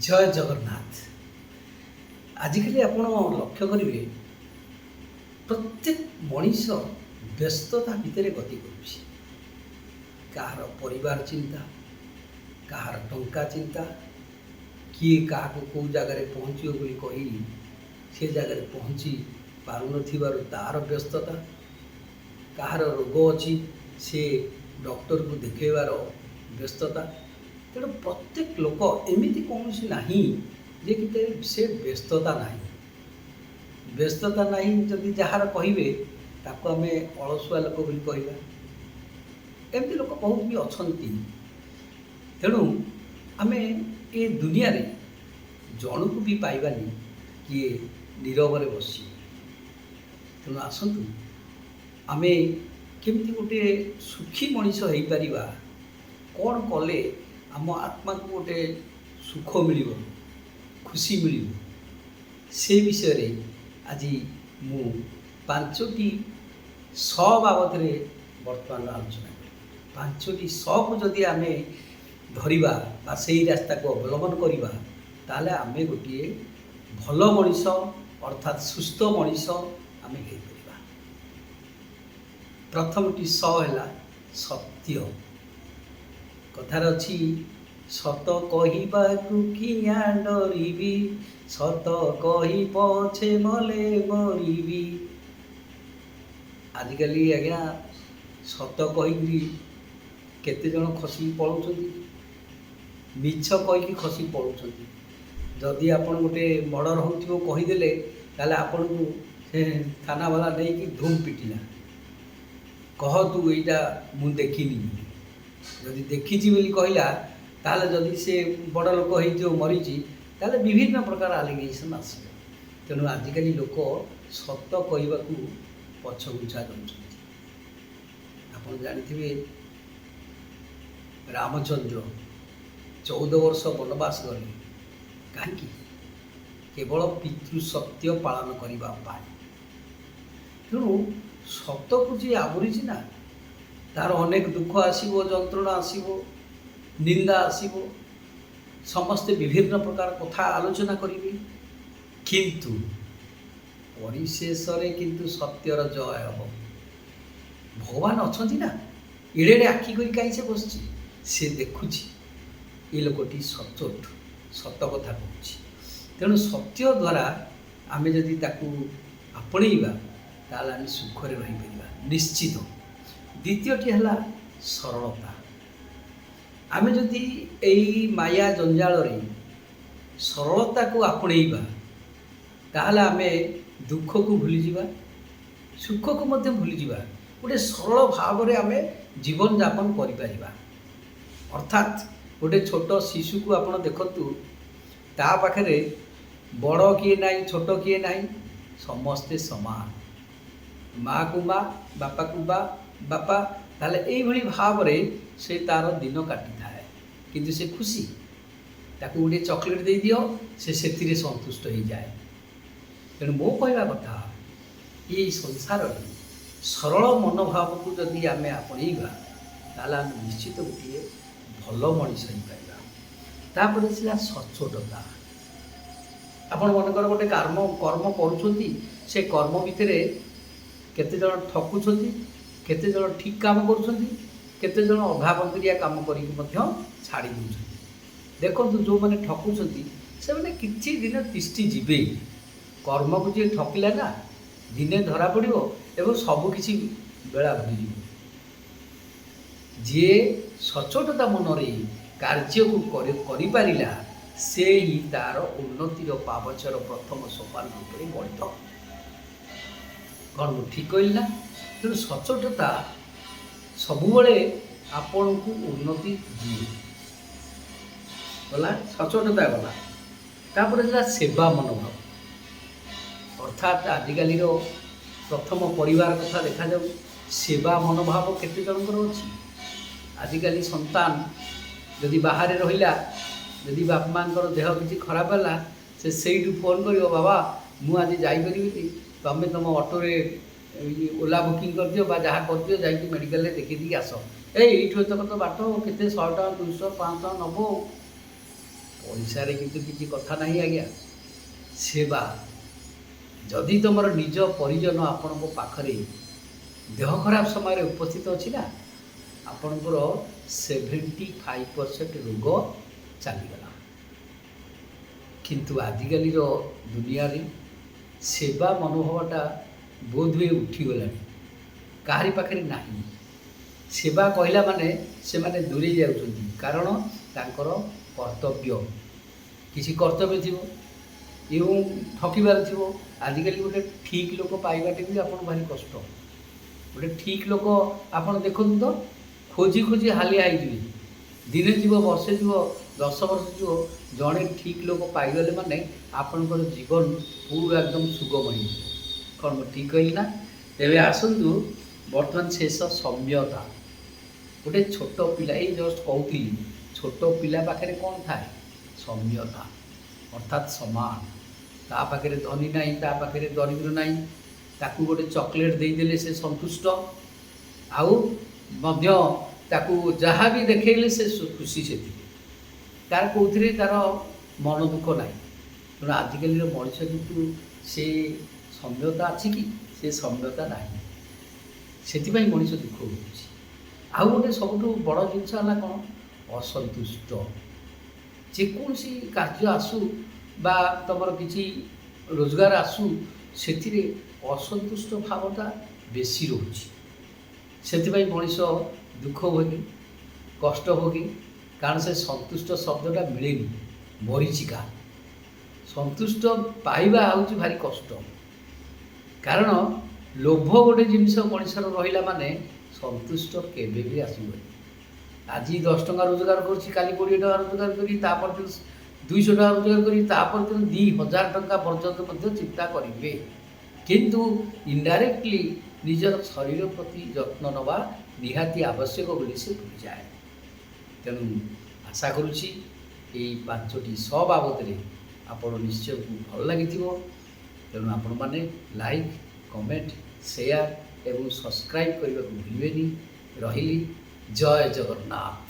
ଜୟ ଜଗନ୍ନାଥ। ଆଜିକାଲି ଆପଣ ଲକ୍ଷ୍ୟ କରିବେ ପ୍ରତ୍ୟେକ ମଣିଷ ବ୍ୟସ୍ତତା ଭିତରେ ଗତି କରୁଛି। କାହାର ପରିବାର ଚିନ୍ତା, କାହାର ଟଙ୍କା ଚିନ୍ତା, କିଏ କାହାକୁ କେଉଁ ଜାଗାରେ ପହଞ୍ଚିବ ବୋଲି କହି ସେ ଜାଗାରେ ପହଞ୍ଚି ପାରୁନଥିବାରୁ ତା'ର ବ୍ୟସ୍ତତା, କାହାର ରୋଗ ଅଛି ସେ ଡକ୍ଟରକୁ ଦେଖାଇବାର ବ୍ୟସ୍ତତା। ତେଣୁ ପ୍ରତ୍ୟେକ ଲୋକ ଏମିତି କୌଣସି ନାହିଁ ଯେ କି ସେ ବ୍ୟସ୍ତତା ନାହିଁ। ବ୍ୟସ୍ତତା ନାହିଁ ଯଦି ଯାହାର କହିବେ ତାକୁ ଆମେ ଅଳସୁଆ ଲୋକ ବୋଲି କହିବା। ଏମିତି ଲୋକ ବହୁତ ବି ଅଛନ୍ତି। ତେଣୁ ଆମେ ଏ ଦୁନିଆରେ ଜଣକୁ ବି ପାଇବାନି କିଏ ନୀରବରେ ବସି। ତେଣୁ ଆସନ୍ତୁ ଆମେ କେମିତି ଗୋଟିଏ ସୁଖୀ ମଣିଷ ହେଇପାରିବା, କ'ଣ କଲେ ଆମ ଆତ୍ମାକୁ ଗୋଟେ ସୁଖ ମିଳିବ, ଖୁସି ମିଳିବ, ସେ ବିଷୟରେ ଆଜି ମୁଁ 5ଟି ସ ବାବଦରେ ବର୍ତ୍ତମାନ ଆଲୋଚନା କଲି। 5ଟି ସକୁ ଯଦି ଆମେ ଧରିବା ବା ସେଇ ରାସ୍ତାକୁ ଅବଲମ୍ବନ କରିବା ତାହେଲେ ଆମେ ଗୋଟିଏ ଭଲ ମଣିଷ ଅର୍ଥାତ୍ ସୁସ୍ଥ ମଣିଷ ଆମେ ହେଇପାରିବା। ପ୍ରଥମଟି ସ ହେଲା ସତ୍ୟ। କଥାରେ ଅଛି, ସତ କହିବାକୁ କିଆଁ ଡରିବି, ସତ କହି ପଛେ ମଲେ ମରିବି। ଆଜିକାଲି ଆଜ୍ଞା ସତ କହିକି କେତେଜଣ ଖସିକି ପଳାଉଛନ୍ତି, ମିଛ କହିକି ଖସି ପଳାଉଛନ୍ତି। ଯଦି ଆପଣ ଗୋଟେ ମର୍ଡ଼ର ହେଉଥିବ କହିଦେଲେ ତାହେଲେ ଆପଣଙ୍କୁ ସେ ଥାନାବାଲା ନେଇକି ଧୁମ୍ ପିଟିଲା, କହ ତୁ ଏଇଟା ମୁଁ ଦେଖିନି। ଯଦି ଦେଖିଛି ବୋଲି କହିଲା ତାହେଲେ ଯଦି ସେ ବଡ଼ ଲୋକ ହେଇଥିବ ମରିଛି ତାହେଲେ ବିଭିନ୍ନ ପ୍ରକାର ଆଲିଗେସନ୍ ଆସିବ। ତେଣୁ ଆଜିକାଲି ଲୋକ ସତ କହିବାକୁ ପଛଘୁଞ୍ଚା ଦେଉଛନ୍ତି। ଆପଣ ଜାଣିଥିବେ ରାମଚନ୍ଦ୍ର 14 ବର୍ଷ ବନବାସ ଗଲେ। କାହିଁକି? କେବଳ ପିତୃ ସତ୍ୟ ପାଳନ କରିବା ପାଇଁ। ତେଣୁ ସତକୁ ଯିଏ ଆବୋରିଛି ନା, ତାର ଅନେକ ଦୁଃଖ ଆସିବ, ଯନ୍ତ୍ରଣା ଆସିବ, ନିନ୍ଦା ଆସିବ, ସମସ୍ତେ ବିଭିନ୍ନ ପ୍ରକାର କଥା ଆଲୋଚନା କରିବେ, କିନ୍ତୁ ପରିଶେଷରେ କିନ୍ତୁ ସତ୍ୟର ଜୟ ହେବ। ଭଗବାନ ଅଛନ୍ତି ନା, ଏଡ଼େ ଏଡ଼େ ଆଖି କରି କାହିଁ ସେ ବସିଛି? ସେ ଦେଖୁଛି ଏ ଲୋକଟି ସଚୋଟ, ସତ କଥା କହୁଛି। ତେଣୁ ସତ୍ୟ ଦ୍ୱାରା ଆମେ ଯଦି ତାକୁ ଆପଣେଇବା ତାହେଲେ ଆମେ ସୁଖରେ ରହିପାରିବା ନିଶ୍ଚିତ। ଦ୍ୱିତୀୟଟି ହେଲା ସରଳତା। ଆମେ ଯଦି ଏଇ ମାୟା ଜଞ୍ଜାଳରେ ସରଳତାକୁ ଆପଣେଇବା ତାହେଲେ ଆମେ ଦୁଃଖକୁ ଭୁଲିଯିବା, ସୁଖକୁ ମଧ୍ୟ ଭୁଲିଯିବା। ଗୋଟେ ସରଳ ଭାବରେ ଆମେ ଜୀବନଯାପନ କରିପାରିବା। ଅର୍ଥାତ୍ ଗୋଟେ ଛୋଟ ଶିଶୁକୁ ଆପଣ ଦେଖନ୍ତୁ, ତା ପାଖରେ ବଡ଼ କିଏ ନାହିଁ, ଛୋଟ କିଏ ନାହିଁ, ସମସ୍ତେ ସମାନ। ମାଆକୁ ମା, ବାପାକୁ ବାପା। ତାହେଲେ ଏଇଭଳି ଭାବରେ ସେ ତା'ର ଦିନ କାଟିଥାଏ, କିନ୍ତୁ ସେ ଖୁସି। ତାକୁ ଗୋଟିଏ ଚକୋଲେଟ୍ ଦେଇଦିଅ, ସେ ସେଥିରେ ସନ୍ତୁଷ୍ଟ ହେଇଯାଏ। ତେଣୁ ମୋ କହିବା କଥା, ଏଇ ସଂସାରରେ ସରଳ ମନୋଭାବକୁ ଯଦି ଆମେ ଆପଣେଇବା ତାହେଲେ ଆମେ ନିଶ୍ଚିତ ଗୋଟିଏ ଭଲ ମଣିଷ ହେଇପାରିବା। ତାପରେ ଥିଲା ସଚ୍ଚୋଟତା। ଆପଣ ମନେକର ଗୋଟେ କର୍ମ କରୁଛନ୍ତି, ସେ କର୍ମ ଭିତରେ କେତେଜଣ ଠକୁଛନ୍ତି, କେତେଜଣ ଠିକ୍ କାମ କରୁଛନ୍ତି, କେତେଜଣ ଅଧାବନ୍ତିରିଆ କାମ କରିକି ମଧ୍ୟ ଛାଡ଼ି ଦେଉଛନ୍ତି। ଦେଖନ୍ତୁ, ଯେଉଁମାନେ ଠକୁଛନ୍ତି ସେମାନେ କିଛି ଦିନ ତିଷ୍ଠି ଯିବେ। କର୍ମକୁ ଯିଏ ଠକିଲା ନା, ଦିନେ ଧରା ପଡ଼ିବ ଏବଂ ସବୁକିଛି ବେଳା ଭୁଲିଯିବ। ଯିଏ ସଚ୍ଚୋଟତା ମନରେ କାର୍ଯ୍ୟକୁ କରିପାରିଲା, ସେ ହିଁ ତା'ର ଉନ୍ନତିର ପାବଚର ପ୍ରଥମ ସୋପାନ ଉପରେ ଗଣିତ। କ'ଣ ମୁଁ ଠିକ୍ କହିଲି ନା? ତେଣୁ ସଚ୍ଚୋଟତା ସବୁବେଳେ ଆପଣଙ୍କୁ ଉନ୍ନତି ଦିଏ। ଗଲା ସଚ୍ଚୋଟତା ଗଲା। ତାପରେ ହେଲା ସେବା ମନୋଭାବ। ଅର୍ଥାତ୍ ଆଜିକାଲିର ପ୍ରଥମ ପରିବାର କଥା ଦେଖାଯାଉ, ସେବା ମନୋଭାବ କେତେ ଜଣଙ୍କର ଅଛି। ଆଜିକାଲି ସନ୍ତାନ ଯଦି ବାହାରେ ରହିଲା, ଯଦି ବାପା ମାଆଙ୍କର ଦେହ କିଛି ଖରାପ ହେଲା, ସେ ସେଇଠୁ ଫୋନ୍ କରିବ, ବାବା ମୁଁ ଆଜି ଯାଇପାରିବିନି, ତୁମେ ତୁମ ଅଟୋରେ ଓଲା ବୁକିଂ କରିଦିଅ ବା ଯାହା କରିଦିଅ, ଯାଇକି ମେଡ଼ିକାଲରେ ଦେଖେଇ ଦେଇକି ଆସ। ଏଇଠୁ ଏତକ ତ ବାଟ, କେତେ 100 ଟଙ୍କା, 200, 500 ନେବ। ପଇସାରେ କିନ୍ତୁ କିଛି କଥା ନାହିଁ ଆଜ୍ଞା। ସେବା, ଯଦି ତୁମର ନିଜ ପରିଜନ ଆପଣଙ୍କ ପାଖରେ ଦେହ ଖରାପ ସମୟରେ ଉପସ୍ଥିତ ଅଛି ନା, ଆପଣଙ୍କର 75% ରୋଗ ଚାଲିଗଲା। କିନ୍ତୁ ଆଜିକାଲିର ଦୁନିଆରେ ସେବା ମନୋଭାବଟା ବୋଧହୁଏ ଉଠିଗଲାଣି, କାହାରି ପାଖରେ ନାହିଁ। ସେବା କହିଲା ମାନେ ସେମାନେ ଦୂରେଇ ଯାଉଛନ୍ତି, କାରଣ ତାଙ୍କର କର୍ତ୍ତବ୍ୟ, କିଛି କର୍ତ୍ତବ୍ୟ ଥିବ ଏବଂ ଠକିବାର ଥିବ। ଆଜିକାଲି ଗୋଟେ ଠିକ୍ ଲୋକ ପାଇବାଟା ବି ଆପଣ ଭାରି କଷ୍ଟ। ଗୋଟେ ଠିକ୍ ଲୋକ ଆପଣ ଦେଖନ୍ତୁ ତ, ଖୋଜି ଖୋଜି ହାଲିଆ ହେଇଯିବେ। ଦିନେ ଯିବ, ବର୍ଷେ ଯିବ, 10 ବର୍ଷ ଯିବ, ଜଣେ ଠିକ୍ ଲୋକ ପାଇଗଲେ ମାନେ ଆପଣଙ୍କର ଜୀବନ ପୁରା ଏକଦମ ସୁଗମ ହେଇଯିବ। କ'ଣ ମୁଁ ଠିକ୍ କହିଲି ନା? ତେବେ ଆସନ୍ତୁ ବର୍ତ୍ତମାନ ଶେଷ ସୌମ୍ୟତା। ଗୋଟେ ଛୋଟ ପିଲା, ଏଇ ଜଷ୍ଟ କହୁଥିଲି, ଛୋଟ ପିଲା ପାଖରେ କ'ଣ ଥାଏ? ସୌମ୍ୟତା, ଅର୍ଥାତ୍ ସମାନ। ତା ପାଖରେ ଧନୀ ନାହିଁ, ତା ପାଖରେ ଦରିଦ୍ର ନାହିଁ, ତାକୁ ଗୋଟେ ଚକୋଲେଟ୍ ଦେଇଦେଲେ ସେ ସନ୍ତୁଷ୍ଟ, ଆଉ ମଧ୍ୟ ତାକୁ ଯାହା ବି ଦେଖେଇଲେ ସେ ଖୁସି। ସେତିକି, ତାର କେଉଁଥିରେ ତାର ମନ ଦୁଃଖ ନାହିଁ। ତେଣୁ ଆଜିକାଲିର ମଣିଷ କିନ୍ତୁ ସେ ସୌମ୍ୟତା ଅଛି କି? ସେ ସୌମ୍ୟତା ନାହିଁ। ସେଥିପାଇଁ ମଣିଷ ଦୁଃଖ ହେଉଛି। ଆଉ ଗୋଟେ ସବୁଠୁ ବଡ଼ ଜିନିଷ ହେଲା କ'ଣ? ଅସନ୍ତୁଷ୍ଟ। ଯେକୌଣସି କାର୍ଯ୍ୟ ଆସୁ ବା ତୁମର କିଛି ରୋଜଗାର ଆସୁ, ସେଥିରେ ଅସନ୍ତୁଷ୍ଟ ଭାବଟା ବେଶୀ ରହୁଛି। ସେଥିପାଇଁ ମଣିଷ ଦୁଃଖ ଭୋଗେ, କଷ୍ଟ ଭୋଗେ, କାରଣ ସେ ସନ୍ତୁଷ୍ଟ ଶବ୍ଦଟା ମିଳେନି। ମରିଚିକା, ସନ୍ତୁଷ୍ଟ ପାଇବା ହେଉଛି ଭାରି କଷ୍ଟ। କାରଣ ଲୋଭ ଗୋଟେ ଜିନିଷ ମଣିଷର ରହିଲା ମାନେ ସନ୍ତୁଷ୍ଟ କେବେ ବି ଆସିବନି। ଆଜି 10 ଟଙ୍କା ରୋଜଗାର କରୁଛି, କାଲି 20 ଟଙ୍କା ରୋଜଗାର କରି, ତାପର ଦିନ 200 ଟଙ୍କା ରୋଜଗାର କରି, ତାପର ଦିନ 2000 ଟଙ୍କା ପର୍ଯ୍ୟନ୍ତ ମଧ୍ୟ ଚିନ୍ତା କରିବେ। କିନ୍ତୁ ଇନଡାଇରେକ୍ଟଲି ନିଜର ଶରୀର ପ୍ରତି ଯତ୍ନ ନେବା ନିହାତି ଆବଶ୍ୟକ ବୋଲି ସେ ଭୁଲିଯାଏ। ତେଣୁ ଆଶା କରୁଛି ଏଇ 5ଟି ସ ବାବଦରେ ଆପଣ ନିଶ୍ଚୟ ଭଲ ଲାଗିଥିବ। ତେଣୁ ଆପଣମାନେ ଲାଇକ୍, କମେଣ୍ଟ, ସେୟାର ଏବଂ ସବସ୍କ୍ରାଇବ୍ କରିବାକୁ ଭୁଲିବେନି। ରହିଲି, ଜୟ ଜଗନ୍ନାଥ।